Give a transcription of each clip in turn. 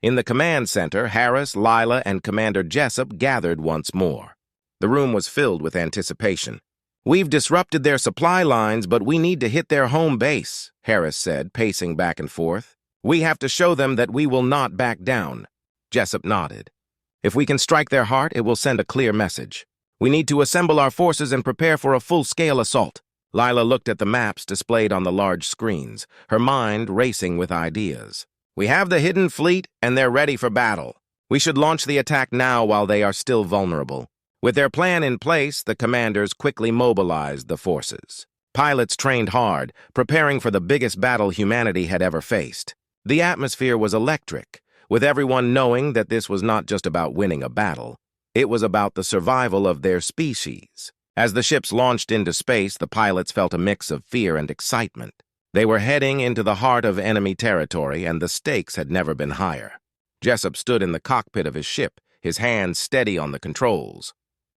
In the command center, Harris, Lila, and Commander Jessup gathered once more. The room was filled with anticipation. "We've disrupted their supply lines, but we need to hit their home base," Harris said, pacing back and forth. "We have to show them that we will not back down." Jessup nodded. "If we can strike their heart, it will send a clear message. We need to assemble our forces and prepare for a full-scale assault." Lila looked at the maps displayed on the large screens, her mind racing with ideas. "We have the hidden fleet, and they're ready for battle. We should launch the attack now while they are still vulnerable." With their plan in place, the commanders quickly mobilized the forces. Pilots trained hard, preparing for the biggest battle humanity had ever faced. The atmosphere was electric, with everyone knowing that this was not just about winning a battle. It was about the survival of their species. As the ships launched into space, the pilots felt a mix of fear and excitement. They were heading into the heart of enemy territory, and the stakes had never been higher. Jessup stood in the cockpit of his ship, his hands steady on the controls.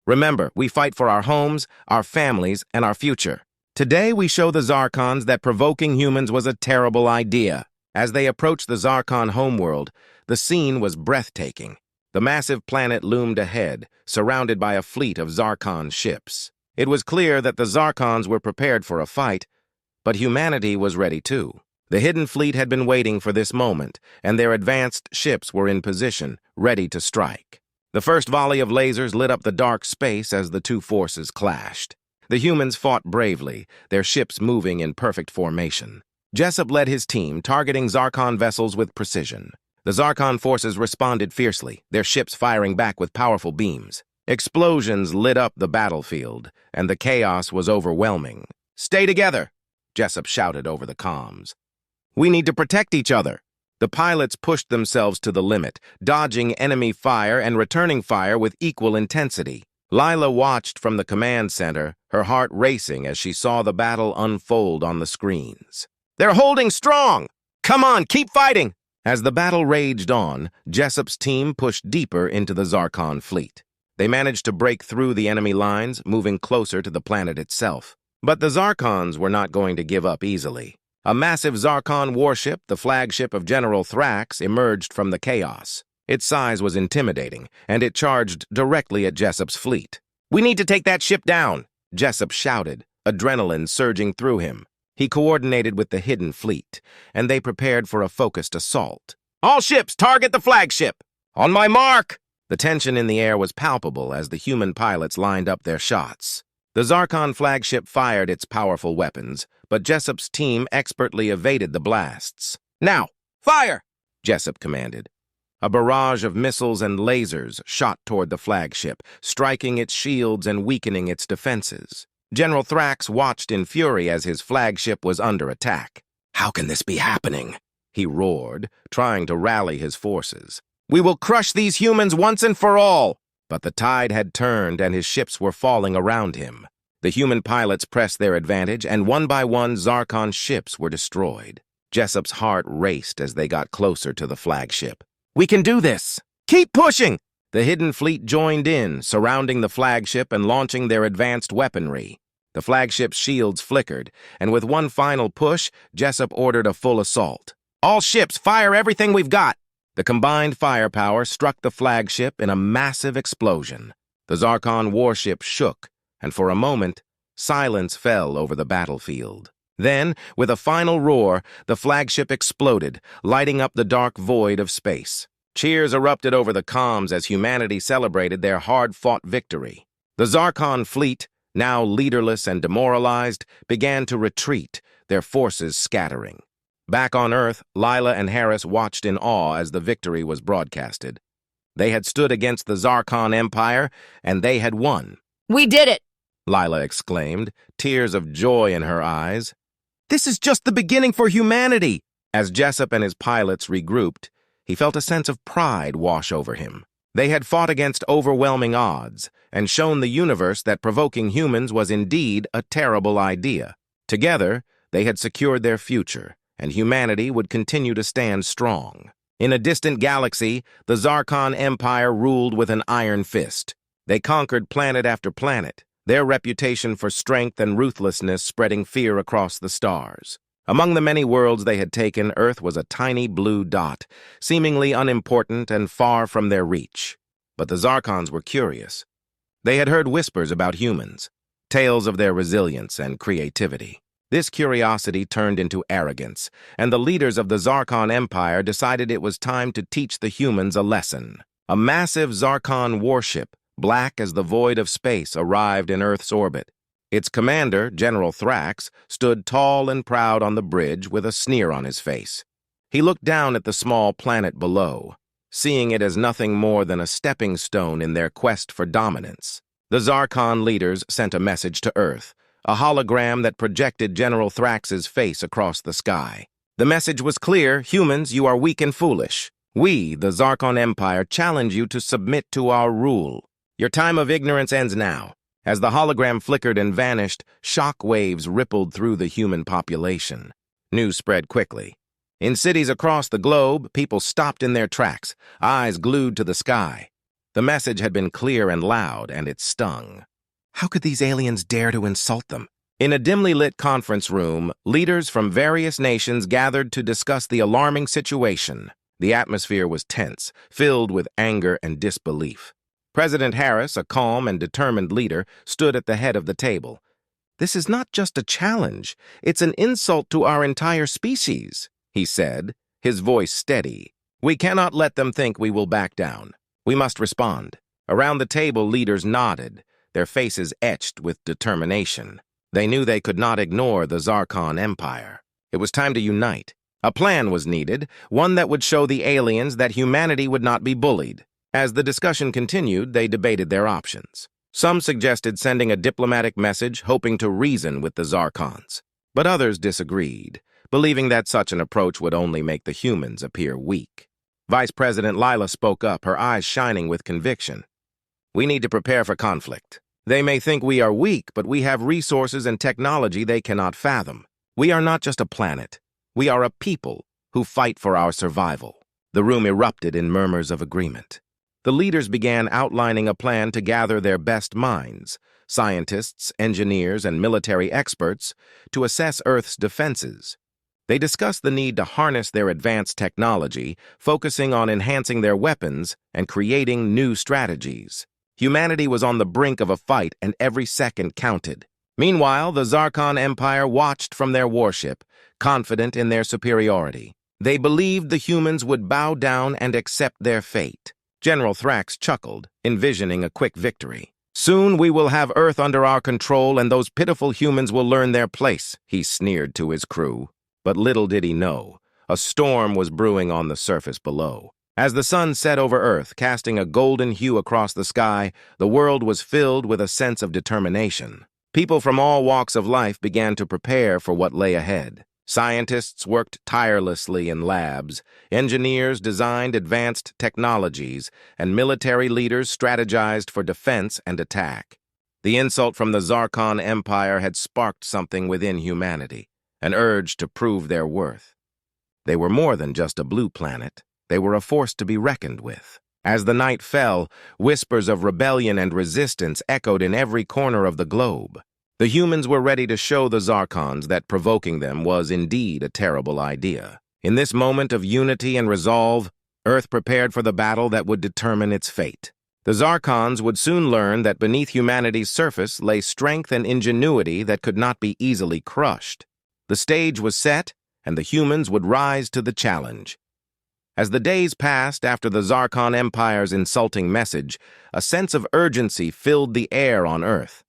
"Remember, we fight for our homes, our families, and our future. Today we show the Zarkons that provoking humans was a terrible idea." As they approached the Zarkon homeworld, the scene was breathtaking. The massive planet loomed ahead, surrounded by a fleet of Zarkon ships. It was clear that the Zarkons were prepared for a fight, but humanity was ready too. The hidden fleet had been waiting for this moment, and their advanced ships were in position, ready to strike. The first volley of lasers lit up the dark space as the two forces clashed. The humans fought bravely, their ships moving in perfect formation. Jessup led his team, targeting Zarkon vessels with precision. The Zarkon forces responded fiercely, their ships firing back with powerful beams. Explosions lit up the battlefield, and the chaos was overwhelming. "Stay together," Jessup shouted over the comms. "We need to protect each other." The pilots pushed themselves to the limit, dodging enemy fire and returning fire with equal intensity. Lila watched from the command center, her heart racing as she saw the battle unfold on the screens. "They're holding strong! Come on, keep fighting!" As the battle raged on, Jessup's team pushed deeper into the Zarkon fleet. They managed to break through the enemy lines, moving closer to the planet itself. But the Zarkons were not going to give up easily. A massive Zarkon warship, the flagship of General Thrax, emerged from the chaos. Its size was intimidating, and it charged directly at Jessup's fleet. "We need to take that ship down," Jessup shouted, adrenaline surging through him. He coordinated with the hidden fleet, and they prepared for a focused assault. "All ships, target the flagship! On my mark!" The tension in the air was palpable as the human pilots lined up their shots. The Zarkon flagship fired its powerful weapons, but Jessup's team expertly evaded the blasts. "Now, fire!" Jessup commanded. A barrage of missiles and lasers shot toward the flagship, striking its shields and weakening its defenses. General Thrax watched in fury as his flagship was under attack. "How can this be happening?" he roared, trying to rally his forces. "We will crush these humans once and for all!" But the tide had turned and his ships were falling around him. The human pilots pressed their advantage, and one by one Zarkon ships were destroyed. Jessup's heart raced as they got closer to the flagship. "We can do this! Keep pushing!" The hidden fleet joined in, surrounding the flagship and launching their advanced weaponry. The flagship's shields flickered, and with one final push, Jessup ordered a full assault. "All ships, fire everything we've got!" The combined firepower struck the flagship in a massive explosion. The Zarkon warship shook, and for a moment, silence fell over the battlefield. Then, with a final roar, the flagship exploded, lighting up the dark void of space. Cheers erupted over the comms as humanity celebrated their hard-fought victory. The Zarkon fleet, now leaderless and demoralized, began to retreat, their forces scattering. Back on Earth, Lila and Harris watched in awe as the victory was broadcasted. They had stood against the Zarkon Empire, and they had won. "We did it!" Lila exclaimed, tears of joy in her eyes. "This is just the beginning for humanity!" As Jessup and his pilots regrouped, he felt a sense of pride wash over him. They had fought against overwhelming odds and shown the universe that provoking humans was indeed a terrible idea. Together, they had secured their future, and humanity would continue to stand strong. In a distant galaxy, the Zarkon Empire ruled with an iron fist. They conquered planet after planet, their reputation for strength and ruthlessness spreading fear across the stars. Among the many worlds they had taken, Earth was a tiny blue dot, seemingly unimportant and far from their reach. But the Zarkons were curious. They had heard whispers about humans, tales of their resilience and creativity. This curiosity turned into arrogance, and the leaders of the Zarkon Empire decided it was time to teach the humans a lesson. A massive Zarkon warship, black as the void of space, arrived in Earth's orbit. Its commander, General Thrax, stood tall and proud on the bridge with a sneer on his face. He looked down at the small planet below, seeing it as nothing more than a stepping stone in their quest for dominance. The Zarkon leaders sent a message to Earth, a hologram that projected General Thrax's face across the sky. The message was clear: humans, you are weak and foolish. We, the Zarkon Empire, challenge you to submit to our rule. Your time of ignorance ends now. As the hologram flickered and vanished, shock waves rippled through the human population. News spread quickly. In cities across the globe, people stopped in their tracks, eyes glued to the sky. The message had been clear and loud, and it stung. How could these aliens dare to insult them? In a dimly lit conference room, leaders from various nations gathered to discuss the alarming situation. The atmosphere was tense, filled with anger and disbelief. President Harris, a calm and determined leader, stood at the head of the table. "This is not just a challenge, it's an insult to our entire species," he said, his voice steady. "We cannot let them think we will back down. We must respond." Around the table, leaders nodded, their faces etched with determination. They knew they could not ignore the Zarkon Empire. It was time to unite. A plan was needed, one that would show the aliens that humanity would not be bullied. As the discussion continued, they debated their options. Some suggested sending a diplomatic message, hoping to reason with the Zarkons. But others disagreed, believing that such an approach would only make the humans appear weak. Vice President Lila spoke up, her eyes shining with conviction. "We need to prepare for conflict. They may think we are weak, but we have resources and technology they cannot fathom. We are not just a planet. We are a people who fight for our survival." The room erupted in murmurs of agreement. The leaders began outlining a plan to gather their best minds, scientists, engineers, and military experts, to assess Earth's defenses. They discussed the need to harness their advanced technology, focusing on enhancing their weapons and creating new strategies. Humanity was on the brink of a fight, and every second counted. Meanwhile, the Zarkon Empire watched from their warship, confident in their superiority. They believed the humans would bow down and accept their fate. General Thrax chuckled, envisioning a quick victory. "Soon we will have Earth under our control, and those pitiful humans will learn their place," he sneered to his crew. But little did he know, a storm was brewing on the surface below. As the sun set over Earth, casting a golden hue across the sky, the world was filled with a sense of determination. People from all walks of life began to prepare for what lay ahead. Scientists worked tirelessly in labs, engineers designed advanced technologies, and military leaders strategized for defense and attack. The insult from the Zarkon Empire had sparked something within humanity, an urge to prove their worth. They were more than just a blue planet. They were a force to be reckoned with. As the night fell, whispers of rebellion and resistance echoed in every corner of the globe. The humans were ready to show the Zarkons that provoking them was indeed a terrible idea. In this moment of unity and resolve, Earth prepared for the battle that would determine its fate. The Zarkons would soon learn that beneath humanity's surface lay strength and ingenuity that could not be easily crushed. The stage was set, and the humans would rise to the challenge. As the days passed after the Zarkon Empire's insulting message, a sense of urgency filled the air on Earth.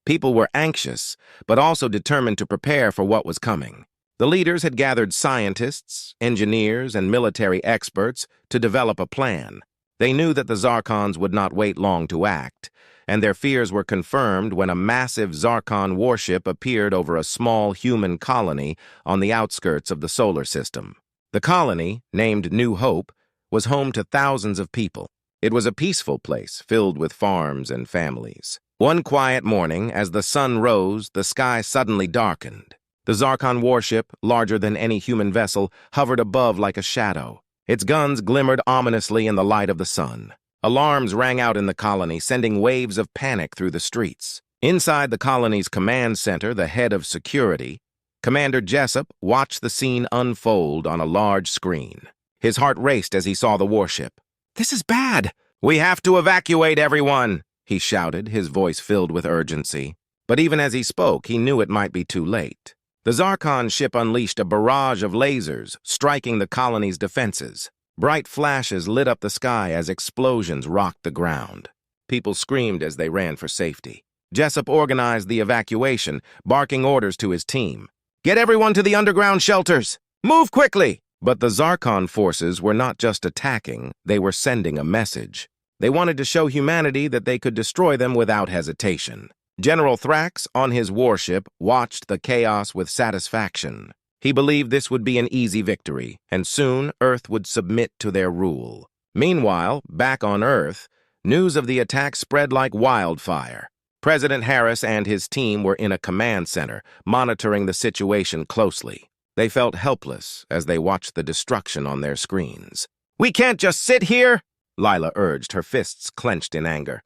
People were anxious, but also determined to prepare for what was coming. The leaders had gathered scientists, engineers, and military experts to develop a plan. They knew that the Zarkons would not wait long to act, and their fears were confirmed when a massive Zarkon warship appeared over a small human colony on the outskirts of the solar system. The colony, named New Hope, was home to thousands of people. It was a peaceful place filled with farms and families. One quiet morning, as the sun rose, the sky suddenly darkened. The Zarkon warship, larger than any human vessel, hovered above like a shadow. Its guns glimmered ominously in the light of the sun. Alarms rang out in the colony, sending waves of panic through the streets. Inside the colony's command center, the head of security, Commander Jessup watched the scene unfold on a large screen. His heart raced as he saw the warship. "This is bad! We have to evacuate everyone!" he shouted, his voice filled with urgency. But even as he spoke, he knew it might be too late. The Zarkon ship unleashed a barrage of lasers, striking the colony's defenses. Bright flashes lit up the sky as explosions rocked the ground. People screamed as they ran for safety. Jessup organized the evacuation, barking orders to his team. "Get everyone to the underground shelters! Move quickly!" But the Zarkon forces were not just attacking, they were sending a message. They wanted to show humanity that they could destroy them without hesitation. General Thrax, on his warship, watched the chaos with satisfaction. He believed this would be an easy victory, and soon Earth would submit to their rule. Meanwhile, back on Earth, news of the attack spread like wildfire. President Harris and his team were in a command center, monitoring the situation closely. They felt helpless as they watched the destruction on their screens. "We can't just sit here," Lila urged, her fists clenched in anger.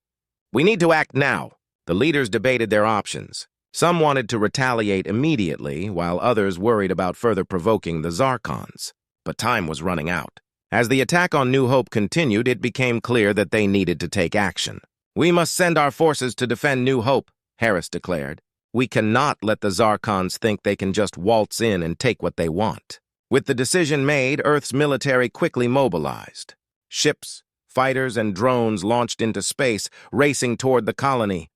"We need to act now." The leaders debated their options. Some wanted to retaliate immediately, while others worried about further provoking the Zarkons. But time was running out. As the attack on New Hope continued, it became clear that they needed to take action. "We must send our forces to defend New Hope," Harris declared. "We cannot let the Zarkons think they can just waltz in and take what they want." With the decision made, Earth's military quickly mobilized. Ships, fighters, and drones launched into space, racing toward the colony.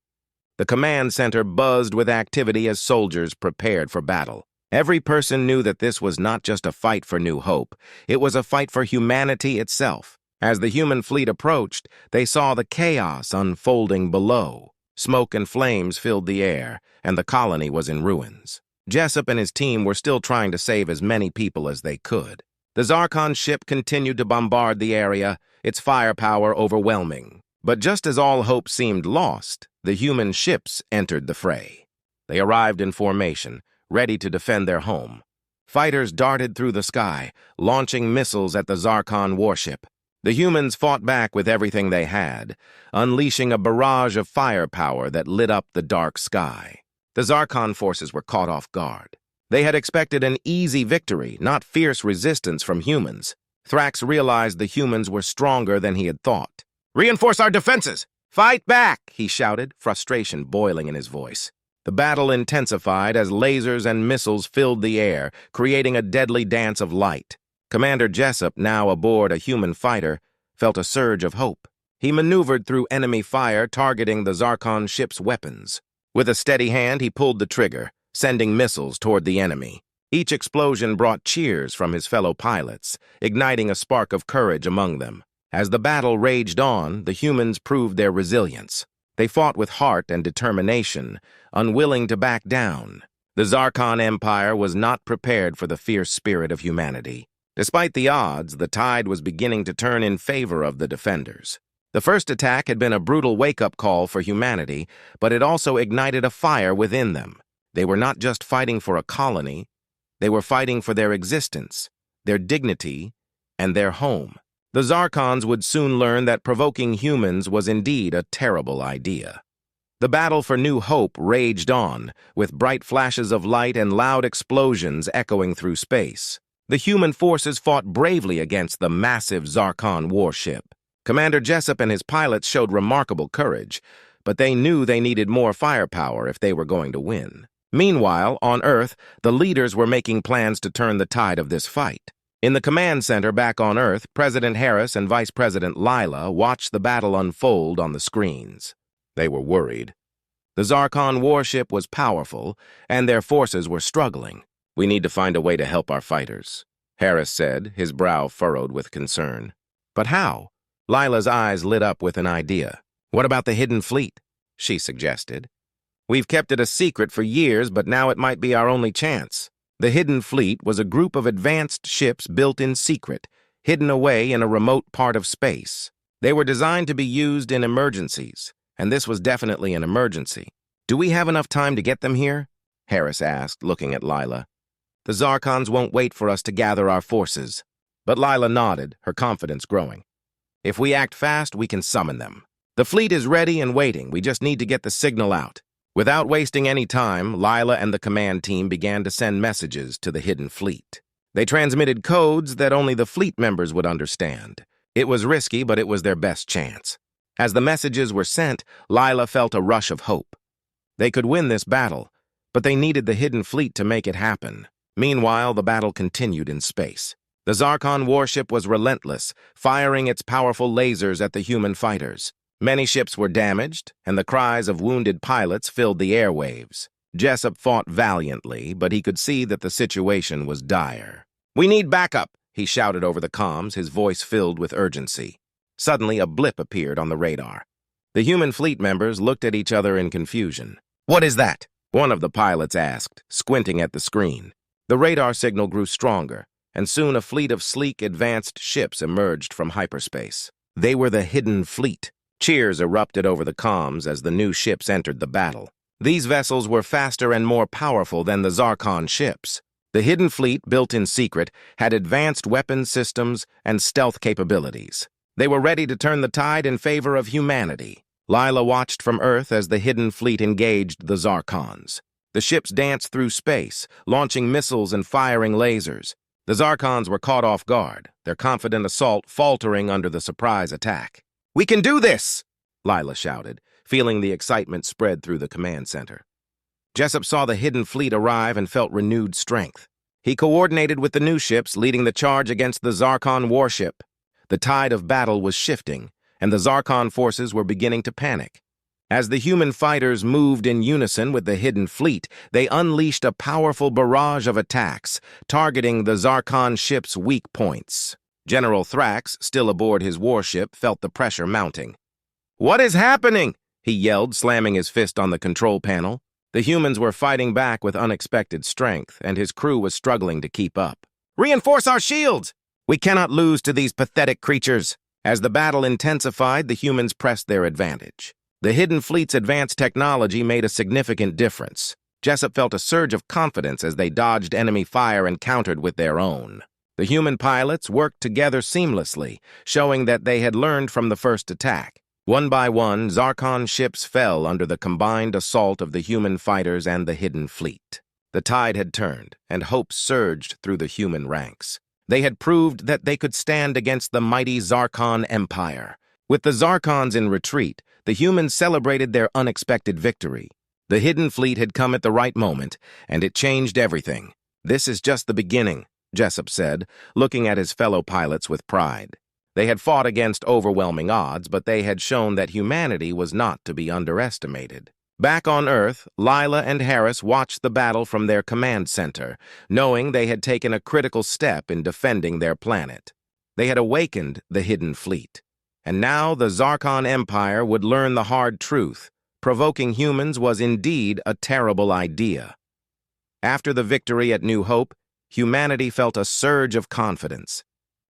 The command center buzzed with activity as soldiers prepared for battle. Every person knew that this was not just a fight for New Hope, it was a fight for humanity itself. As the human fleet approached, they saw the chaos unfolding below. Smoke and flames filled the air, and the colony was in ruins. Jessup and his team were still trying to save as many people as they could. The Zarkon ship continued to bombard the area, its firepower overwhelming. But just as all hope seemed lost, the human ships entered the fray. They arrived in formation, ready to defend their home. Fighters darted through the sky, launching missiles at the Zarkon warship. The humans fought back with everything they had, unleashing a barrage of firepower that lit up the dark sky. The Zarkon forces were caught off guard. They had expected an easy victory, not fierce resistance from humans. Thrax realized the humans were stronger than he had thought. "Reinforce our defenses! Fight back!" he shouted, frustration boiling in his voice. The battle intensified as lasers and missiles filled the air, creating a deadly dance of light. Commander Jessup, now aboard a human fighter, felt a surge of hope. He maneuvered through enemy fire, targeting the Zarkon ship's weapons. With a steady hand, he pulled the trigger, sending missiles toward the enemy. Each explosion brought cheers from his fellow pilots, igniting a spark of courage among them. As the battle raged on, the humans proved their resilience. They fought with heart and determination, unwilling to back down. The Zarkon Empire was not prepared for the fierce spirit of humanity. Despite the odds, the tide was beginning to turn in favor of the defenders. The first attack had been a brutal wake-up call for humanity, but it also ignited a fire within them. They were not just fighting for a colony, they were fighting for their existence, their dignity, and their home. The Zarkons would soon learn that provoking humans was indeed a terrible idea. The battle for New Hope raged on, with bright flashes of light and loud explosions echoing through space. The human forces fought bravely against the massive Zarkon warship. Commander Jessup and his pilots showed remarkable courage, but they knew they needed more firepower if they were going to win. Meanwhile, on Earth, the leaders were making plans to turn the tide of this fight. In the command center back on Earth, President Harris and Vice President Lila watched the battle unfold on the screens. They were worried. The Zarkon warship was powerful, and their forces were struggling. "We need to find a way to help our fighters," Harris said, his brow furrowed with concern. "But how?" Lila's eyes lit up with an idea. "What about the hidden fleet?" she suggested. "We've kept it a secret for years, but now it might be our only chance." The hidden fleet was a group of advanced ships built in secret, hidden away in a remote part of space. They were designed to be used in emergencies, and this was definitely an emergency. "Do we have enough time to get them here?" Harris asked, looking at Lila. "The Zarkons won't wait for us to gather our forces." But Lila nodded, her confidence growing. "If we act fast, we can summon them. The fleet is ready and waiting. We just need to get the signal out." Without wasting any time, Lila and the command team began to send messages to the hidden fleet. They transmitted codes that only the fleet members would understand. It was risky, but it was their best chance. As the messages were sent, Lila felt a rush of hope. They could win this battle, but they needed the hidden fleet to make it happen. Meanwhile, the battle continued in space. The Zarkon warship was relentless, firing its powerful lasers at the human fighters. Many ships were damaged, and the cries of wounded pilots filled the airwaves. Jessup fought valiantly, but he could see that the situation was dire. "We need backup," he shouted over the comms, his voice filled with urgency. Suddenly, a blip appeared on the radar. The human fleet members looked at each other in confusion. "What is that?" one of the pilots asked, squinting at the screen. The radar signal grew stronger, and soon a fleet of sleek, advanced ships emerged from hyperspace. They were the hidden fleet. Cheers erupted over the comms as the new ships entered the battle. These vessels were faster and more powerful than the Zarkon ships. The hidden fleet, built in secret, had advanced weapon systems and stealth capabilities. They were ready to turn the tide in favor of humanity. Lila watched from Earth as the hidden fleet engaged the Zarkons. The ships danced through space, launching missiles and firing lasers. The Zarkons were caught off guard, their confident assault faltering under the surprise attack. "We can do this!" Lila shouted, feeling the excitement spread through the command center. Jessup saw the hidden fleet arrive and felt renewed strength. He coordinated with the new ships, leading the charge against the Zarkon warship. The tide of battle was shifting, and the Zarkon forces were beginning to panic. As the human fighters moved in unison with the hidden fleet, they unleashed a powerful barrage of attacks, targeting the Zarkon ship's weak points. General Thrax, still aboard his warship, felt the pressure mounting. "What is happening?" he yelled, slamming his fist on the control panel. The humans were fighting back with unexpected strength, and his crew was struggling to keep up. "Reinforce our shields! We cannot lose to these pathetic creatures." As the battle intensified, the humans pressed their advantage. The hidden fleet's advanced technology made a significant difference. Jessup felt a surge of confidence as they dodged enemy fire and countered with their own. The human pilots worked together seamlessly, showing that they had learned from the first attack. One by one, Zarkon ships fell under the combined assault of the human fighters and the hidden fleet. The tide had turned, and hope surged through the human ranks. They had proved that they could stand against the mighty Zarkon Empire. With the Zarkons in retreat, the humans celebrated their unexpected victory. The hidden fleet had come at the right moment, and it changed everything. "This is just the beginning," Jessup said, looking at his fellow pilots with pride. They had fought against overwhelming odds, but they had shown that humanity was not to be underestimated. Back on Earth, Lila and Harris watched the battle from their command center, knowing they had taken a critical step in defending their planet. They had awakened the hidden fleet. And now the Zarkon Empire would learn the hard truth. Provoking humans was indeed a terrible idea. After the victory at New Hope, humanity felt a surge of confidence.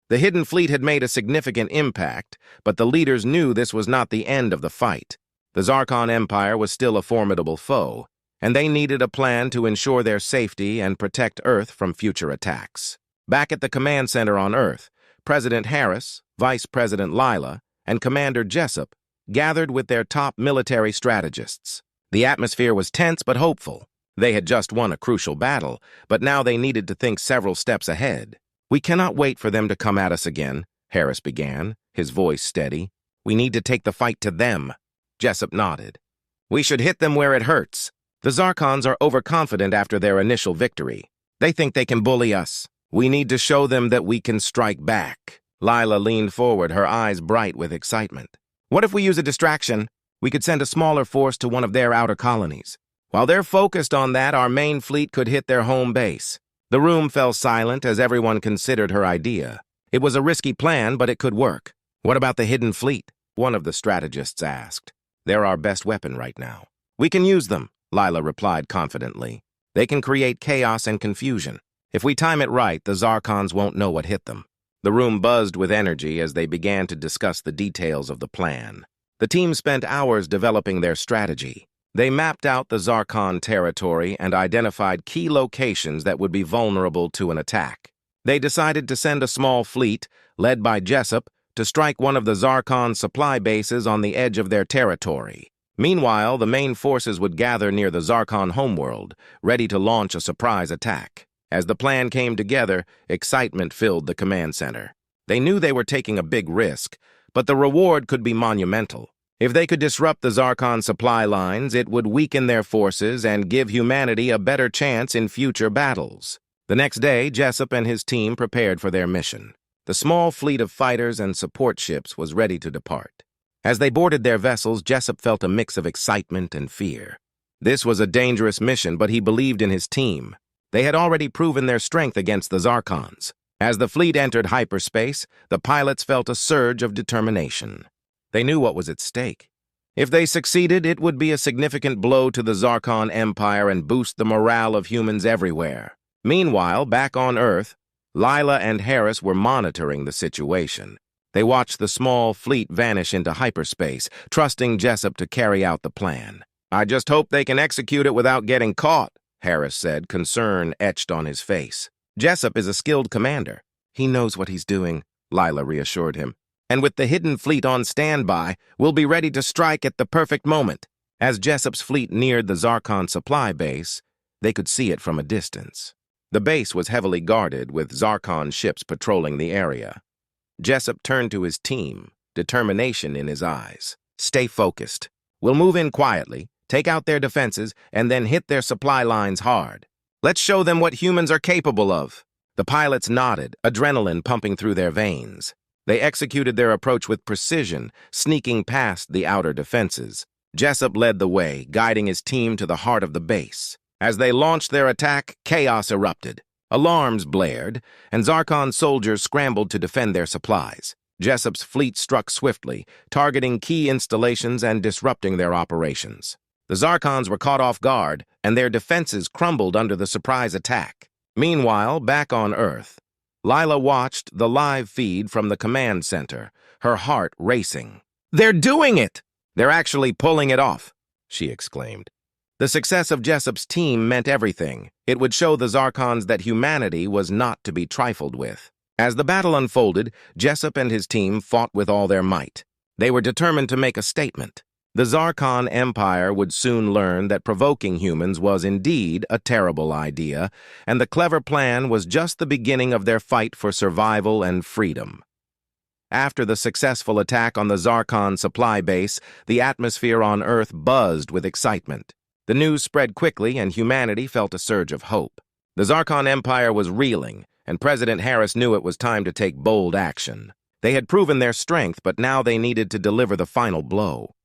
The hidden fleet had made a significant impact, but the leaders knew this was not the end of the fight. The Zarkon Empire was still a formidable foe, and they needed a plan to ensure their safety and protect Earth from future attacks. Back at the command center on Earth, President Harris, Vice President Lila, and Commander Jessup gathered with their top military strategists. The atmosphere was tense but hopeful. They had just won a crucial battle, but now they needed to think several steps ahead. "We cannot wait for them to come at us again," Harris began, his voice steady. "We need to take the fight to them." Jessup nodded. "We should hit them where it hurts. The Zarkons are overconfident after their initial victory. They think they can bully us. We need to show them that we can strike back." Lila leaned forward, her eyes bright with excitement. "What if we use a distraction? We could send a smaller force to one of their outer colonies. While they're focused on that, our main fleet could hit their home base." The room fell silent as everyone considered her idea. It was a risky plan, but it could work. "What about the hidden fleet?" one of the strategists asked. "They're our best weapon right now." "We can use them," Lila replied confidently. "They can create chaos and confusion. If we time it right, the Zarkons won't know what hit them." The room buzzed with energy as they began to discuss the details of the plan. The team spent hours developing their strategy. They mapped out the Zarkon territory and identified key locations that would be vulnerable to an attack. They decided to send a small fleet, led by Jessup, to strike one of the Zarkon supply bases on the edge of their territory. Meanwhile, the main forces would gather near the Zarkon homeworld, ready to launch a surprise attack. As the plan came together, excitement filled the command center. They knew they were taking a big risk, but the reward could be monumental. If they could disrupt the Zarkon supply lines, it would weaken their forces and give humanity a better chance in future battles. The next day, Jessup and his team prepared for their mission. The small fleet of fighters and support ships was ready to depart. As they boarded their vessels, Jessup felt a mix of excitement and fear. This was a dangerous mission, but he believed in his team. They had already proven their strength against the Zarkons. As the fleet entered hyperspace, the pilots felt a surge of determination. They knew what was at stake. If they succeeded, it would be a significant blow to the Zarkon Empire and boost the morale of humans everywhere. Meanwhile, back on Earth, Lila and Harris were monitoring the situation. They watched the small fleet vanish into hyperspace, trusting Jessup to carry out the plan. "I just hope they can execute it without getting caught," Harris said, concern etched on his face. "Jessup is a skilled commander. He knows what he's doing," Lila reassured him. "And with the hidden fleet on standby, we'll be ready to strike at the perfect moment." As Jessup's fleet neared the Zarkon supply base, they could see it from a distance. The base was heavily guarded, with Zarkon ships patrolling the area. Jessup turned to his team, determination in his eyes. "Stay focused. We'll move in quietly, take out their defenses, and then hit their supply lines hard. Let's show them what humans are capable of." The pilots nodded, adrenaline pumping through their veins. They executed their approach with precision, sneaking past the outer defenses. Jessup led the way, guiding his team to the heart of the base. As they launched their attack, chaos erupted. Alarms blared, and Zarkon soldiers scrambled to defend their supplies. Jessup's fleet struck swiftly, targeting key installations and disrupting their operations. The Zarkons were caught off guard, and their defenses crumbled under the surprise attack. Meanwhile, back on Earth, Lila watched the live feed from the command center, her heart racing. "They're doing it! They're actually pulling it off," she exclaimed. The success of Jessup's team meant everything. It would show the Zarkons that humanity was not to be trifled with. As the battle unfolded, Jessup and his team fought with all their might. They were determined to make a statement. The Zarkon Empire would soon learn that provoking humans was indeed a terrible idea, and the clever plan was just the beginning of their fight for survival and freedom. After the successful attack on the Zarkon supply base, the atmosphere on Earth buzzed with excitement. The news spread quickly, and humanity felt a surge of hope. The Zarkon Empire was reeling, and President Harris knew it was time to take bold action. They had proven their strength, but now they needed to deliver the final blow.